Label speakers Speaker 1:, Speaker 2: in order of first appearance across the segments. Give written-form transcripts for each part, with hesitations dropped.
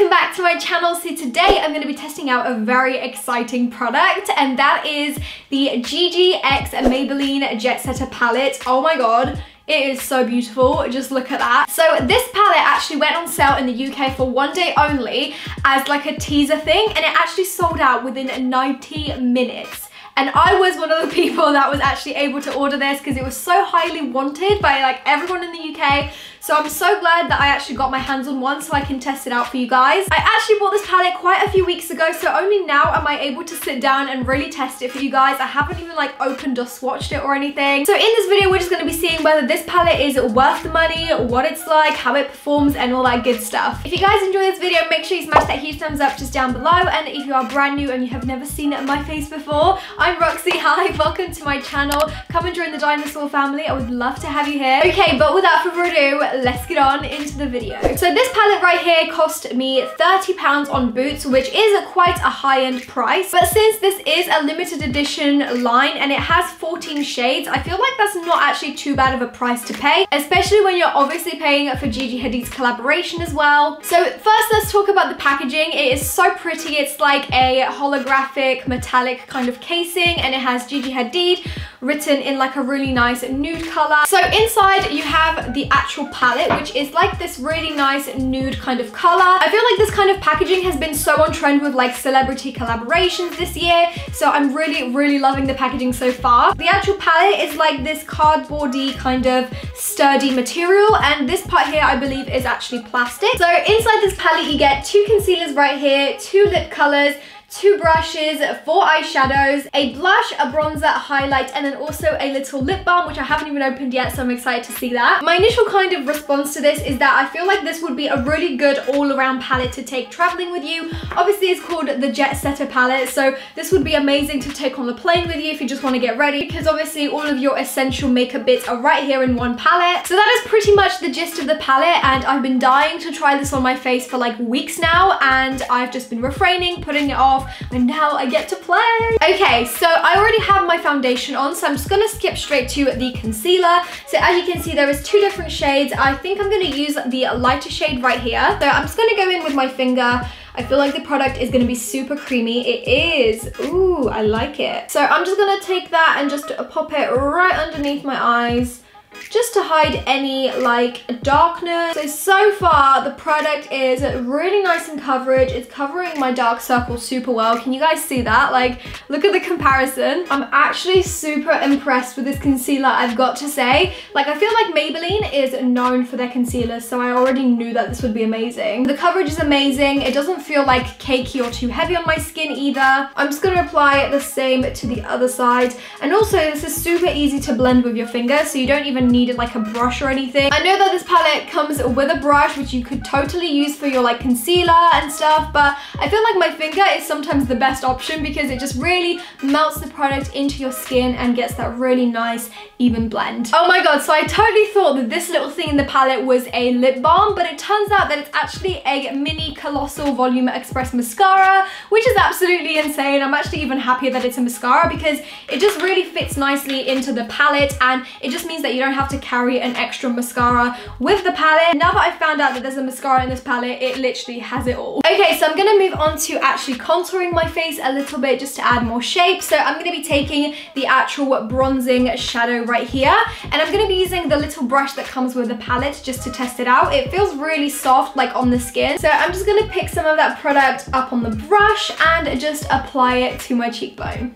Speaker 1: welcome back to my channel. So today I'm going to be testing out a very exciting product, and that is the Gigi X Maybelline Jetsetter palette. Oh my god, it is so beautiful, just look at that. So this palette actually went on sale in the UK for one day only as like a teaser thing, and it actually sold out within 90 minutes. And I was one of the people that was actually able to order this because it was so highly wanted by like everyone in the UK. So I'm so glad that I actually got my hands on one so I can test it out for you guys. I actually bought this palette quite a few weeks ago, so only now am I able to sit down and really test it for you guys. I haven't even like opened or swatched it or anything. So in this video, we're just going to be seeing whether this palette is worth the money, what it's like, how it performs, and all that good stuff. If you guys enjoy this video, make sure you smash that huge thumbs up just down below. And if you are brand new and you have never seen my face before, I'm Roxy. Hi, welcome to my channel. Come and join the dinosaur family. I would love to have you here. Okay, but without further ado, let's get on into the video. So this palette right here cost me £30 on Boots, which is quite a high-end price. But since this is a limited edition line and it has 14 shades, I feel like that's not actually too bad of a price to pay, especially when you're obviously paying for Gigi Hadid's collaboration as well. So first, let's talk about the packaging. It is so pretty. It's like a holographic metallic kind of casing, and it has Gigi Hadid written in like a really nice nude color. So inside you have the actual palette, which is like this really nice nude kind of color. I feel like this kind of packaging has been so on trend with like celebrity collaborations this year, so I'm really loving the packaging so far. The actual palette is like this cardboardy kind of sturdy material, and this part here I believe is actually plastic. So inside this palette you get 2 concealers right here, 2 lip colors, 2 brushes, 4 eyeshadows, a blush, a bronzer, a highlight, and then also a little lip balm, which I haven't even opened yet, so I'm excited to see that. My initial kind of response to this is that I feel like this would be a really good all-around palette to take traveling with you. Obviously, it's called the Jetsetter palette, so this would be amazing to take on the plane with you if you just want to get ready, because obviously all of your essential makeup bits are right here in one palette. So that is pretty much the gist of the palette, and I've been dying to try this on my face for like weeks now, and I've just been refraining, putting it off, and now I get to play. Okay, so I already have my foundation on, so I'm just gonna skip straight to the concealer. So as you can see, there is 2 different shades. I think I'm gonna use the lighter shade right here. So I'm just gonna go in with my finger. I feel like the product is gonna be super creamy. It is. Ooh, I like it. So I'm just gonna take that and just pop it right underneath my eyes, just to hide any like darkness. So far the product is really nice in coverage. It's covering my dark circles super well. Can you guys see that? Like, look at the comparison. I'm actually super impressed with this concealer, I've got to say. Like, I feel like Maybelline is known for their concealers, so I already knew that this would be amazing. The coverage is amazing. It doesn't feel like cakey or too heavy on my skin either. I'm just gonna apply the same to the other side. And also, this is super easy to blend with your finger, so you don't even need like a brush or anything. I know that this palette comes with a brush, which you could totally use for your like concealer and stuff, but I feel like my finger is sometimes the best option because it just really melts the product into your skin and gets that really nice even blend. Oh my god, so I totally thought that this little thing in the palette was a lip balm, but it turns out that it's actually a mini colossal volume express mascara, which is absolutely insane. I'm actually even happier that it's a mascara because it just really fits nicely into the palette, and it just means that you don't have to carry an extra mascara with the palette. Now that I've found out that there's a mascara in this palette, it literally has it all. Okay, so I'm gonna move on to actually contouring my face a little bit just to add more shape. So I'm gonna be taking the actual bronzing shadow right here, and I'm gonna be using the little brush that comes with the palette just to test it out. It feels really soft like on the skin, so I'm just gonna pick some of that product up on the brush and just apply it to my cheekbone.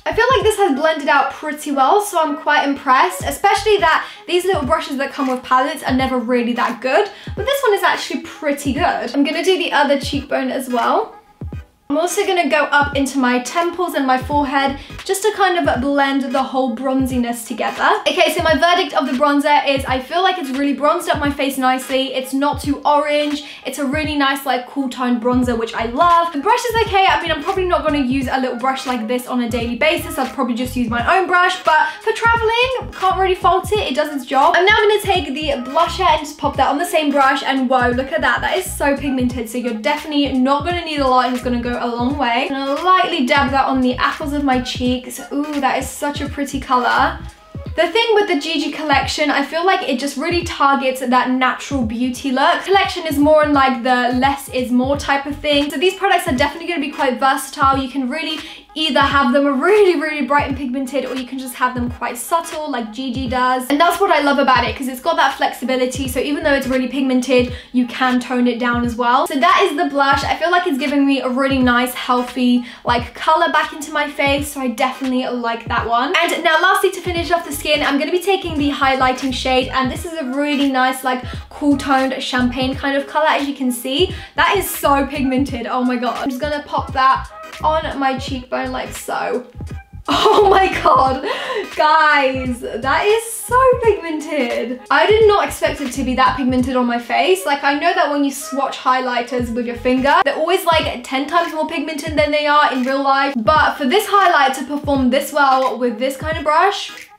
Speaker 1: I feel like this has blended out pretty well, so I'm quite impressed, especially that these little brushes that come with palettes are never really that good, but this one is actually pretty good. I'm gonna do the other cheekbone as well. I'm also gonna go up into my temples and my forehead just to kind of blend the whole bronziness together. Okay, so my verdict of the bronzer is I feel like it's really bronzed up my face nicely. It's not too orange. It's a really nice like cool toned bronzer, which I love. The brush is okay. I mean, I'm probably not gonna use a little brush like this on a daily basis. I'd probably just use my own brush, but for traveling, can't really fault it. It does its job. I'm now gonna take the blusher and just pop that on the same brush, and whoa, look at that. That is so pigmented, so you're definitely not gonna need a lot, and it's gonna go a long way. I'm gonna lightly dab that on the apples of my cheeks. Ooh, that is such a pretty color. The thing with the Gigi collection, I feel like it just really targets that natural beauty look. Collection is more in like the less is more type of thing. So these products are definitely going to be quite versatile. You can really either have them really bright and pigmented, or you can just have them quite subtle like Gigi does. And that's what I love about it, because it's got that flexibility. So even though it's really pigmented, you can tone it down as well. So that is the blush. I feel like it's giving me a really nice, healthy like color back into my face. So I definitely like that one. And now lastly, to finish off the skin, I'm going to be taking the highlighting shade, and this is a really nice like cool toned champagne kind of color. As you can see, that is so pigmented. Oh my god. I'm just gonna pop that on my cheekbone like so. Oh my god, guys, that is so pigmented. I did not expect it to be that pigmented on my face. Like, I know that when you swatch highlighters with your finger, they're always like 10 times more pigmented than they are in real life. But for this highlight to perform this well with this kind of brush,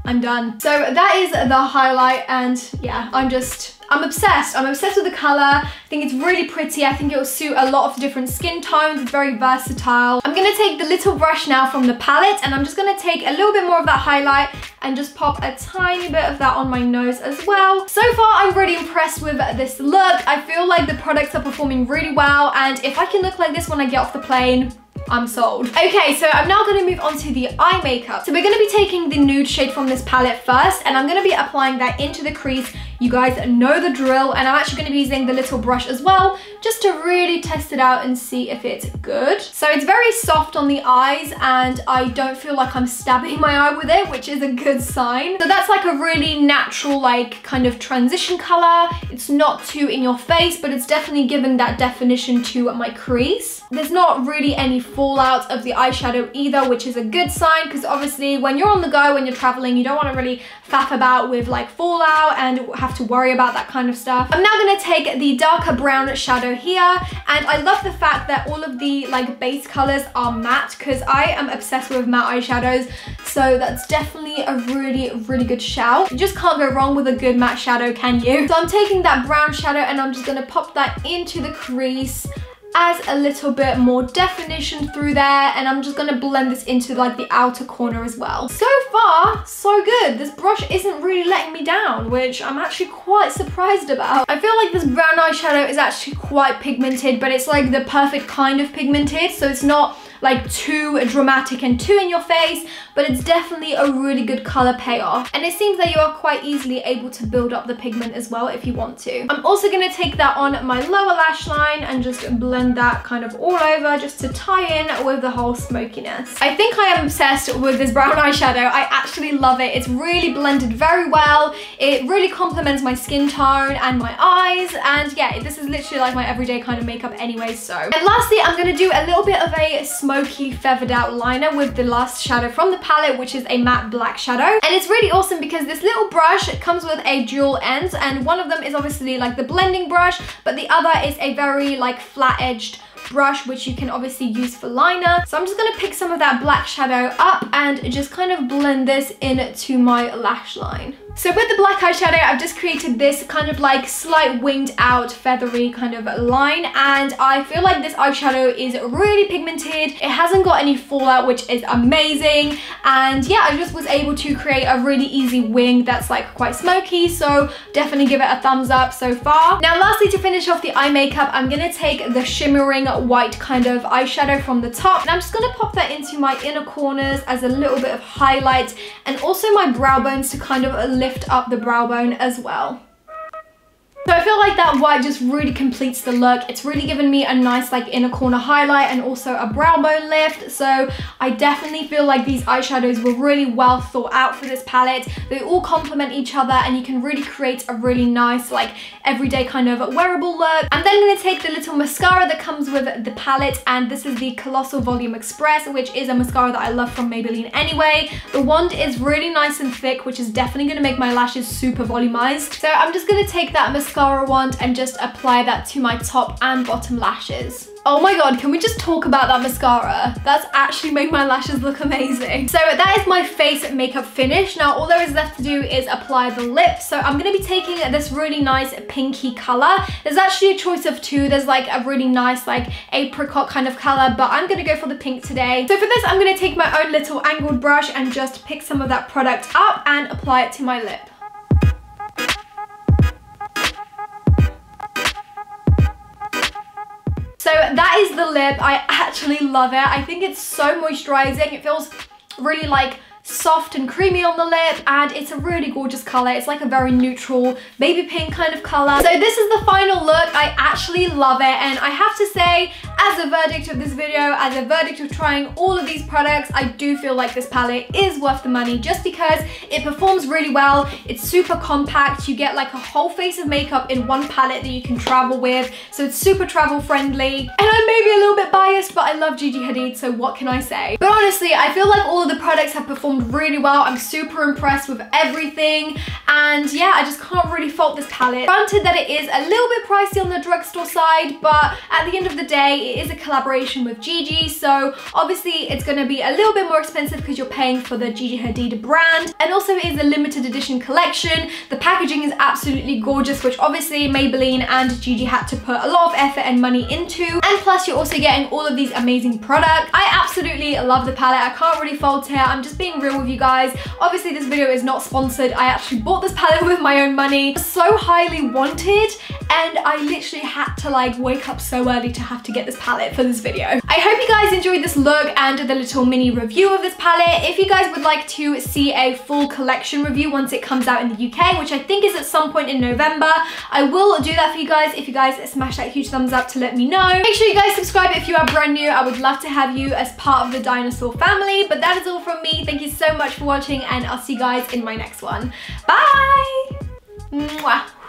Speaker 1: I'm done. So that is the highlight, and yeah, I'm obsessed. I'm obsessed with the color. I think it's really pretty. I think it will suit a lot of different skin tones. It's very versatile. I'm gonna take the little brush now from the palette, and I'm just gonna take a little bit more of that highlight and just pop a tiny bit of that on my nose as well. So far, I'm really impressed with this look. I feel like the products are performing really well, and if I can look like this when I get off the plane, I'm sold. Okay, so I'm now gonna move on to the eye makeup. So we're gonna be taking the nude shade from this palette first, and I'm gonna be applying that into the crease. You guys know the drill, and I'm actually gonna be using the little brush as well, just to really test it out and see if it's good. So it's very soft on the eyes, and I don't feel like I'm stabbing my eye with it, which is a good sign. So that's like a really natural, like kind of transition color. It's not too in your face, but it's definitely given that definition to my crease. There's not really any fallout of the eyeshadow either, which is a good sign, because obviously when you're on the go, when you're traveling, you don't want to really faff about with like fallout and have to worry about that kind of stuff. I'm now going to take the darker brown shadow here, and I love the fact that all of the like base colors are matte, because I am obsessed with matte eyeshadows, so that's definitely a really good shout. You just can't go wrong with a good matte shadow, can you? So I'm taking that brown shadow, and I'm just going to pop that into the crease, adds a little bit more definition through there, and I'm just gonna blend this into like the outer corner as well. So far, so good. This brush isn't really letting me down, which I'm actually quite surprised about. I feel like this brown eyeshadow is actually quite pigmented, but it's like the perfect kind of pigmented, so it's not like too dramatic and too in your face, but it's definitely a really good color payoff. And it seems that you are quite easily able to build up the pigment as well if you want to. I'm also gonna take that on my lower lash line and just blend that kind of all over, just to tie in with the whole smokiness. I think I am obsessed with this brown eyeshadow. I actually love it. It's really blended very well. It really complements my skin tone and my eyes, and yeah, this is literally like my everyday kind of makeup anyway. So, and lastly, I'm gonna do a little bit of a smoky feathered out liner with the last shadow from the palette, which is a matte black shadow. And it's really awesome because this little brush comes with a dual ends, and one of them is obviously like the blending brush, but the other is a very like flat edged brush, which you can obviously use for liner. So I'm just gonna pick some of that black shadow up and just kind of blend this into my lash line. So with the black eyeshadow, I've just created this kind of like slight winged out feathery kind of line, and I feel like this eyeshadow is really pigmented. It hasn't got any fallout, which is amazing, and yeah, I just was able to create a really easy wing that's like quite smoky, so definitely give it a thumbs up so far. Now lastly, to finish off the eye makeup, I'm gonna take the shimmering white kind of eyeshadow from the top, and I'm just gonna pop that into my inner corners as a little bit of highlight, and also my brow bones to kind of lift up the brow bone as well. So I feel like that white just really completes the look. It's really given me a nice like inner corner highlight and also a brow bone lift. So I definitely feel like these eyeshadows were really well thought out for this palette. They all complement each other, and you can really create a really nice like everyday kind of wearable look. I'm then going to take the little mascara that comes with the palette, and this is the Colossal Volume Express, which is a mascara that I love from Maybelline anyway. The wand is really nice and thick, which is definitely going to make my lashes super volumized. So I'm just going to take that mascara wand and just apply that to my top and bottom lashes. Oh my god, can we just talk about that mascara? That's actually made my lashes look amazing. So that is my face makeup finish. Now all there is left to do is apply the lips. So I'm gonna be taking this really nice pinky color. There's actually a choice of two. There's like a really nice like apricot kind of color, but I'm gonna go for the pink today. So for this, I'm gonna take my own little angled brush and just pick some of that product up and apply it to my lip. So that is the lip. I actually love it. I think it's so moisturizing. It feels really like soft and creamy on the lip, and it's a really gorgeous color. It's like a very neutral baby pink kind of color. So this is the final look. I actually love it, and I have to say, as a verdict of this video, as a verdict of trying all of these products, I do feel like this palette is worth the money just because it performs really well. It's super compact. You get like a whole face of makeup in one palette that you can travel with, so it's super travel friendly. And I'm maybe a little bit biased, but I love Gigi Hadid, so what can I say? But honestly, I feel like all of the products have performed really well. I'm super impressed with everything, and yeah, I just can't really fault this palette. Granted that it is a little bit pricey on the drugstore side, but at the end of the day, it is a collaboration with Gigi, so obviously it's going to be a little bit more expensive because you're paying for the Gigi Hadid brand, and also it is a limited edition collection. The packaging is absolutely gorgeous, which obviously Maybelline and Gigi had to put a lot of effort and money into, and plus you're also getting all of these amazing products. I absolutely love the palette. I can't really fault it. I'm just being real with you guys. Obviously this video is not sponsored. I actually bought this palette with my own money. So highly wanted, and I literally had to like wake up so early to have to get this palette for this video. I hope you guys enjoyed this look and the little mini review of this palette. If you guys would like to see a full collection review once it comes out in the UK, which I think is at some point in November, I will do that for you guys if you guys smash that huge thumbs up to let me know. Make sure you guys subscribe if you are brand new. I would love to have you as part of the dinosaur family, but that is all from me. Thank you so much for watching, and I'll see you guys in my next one. Bye! Mwah.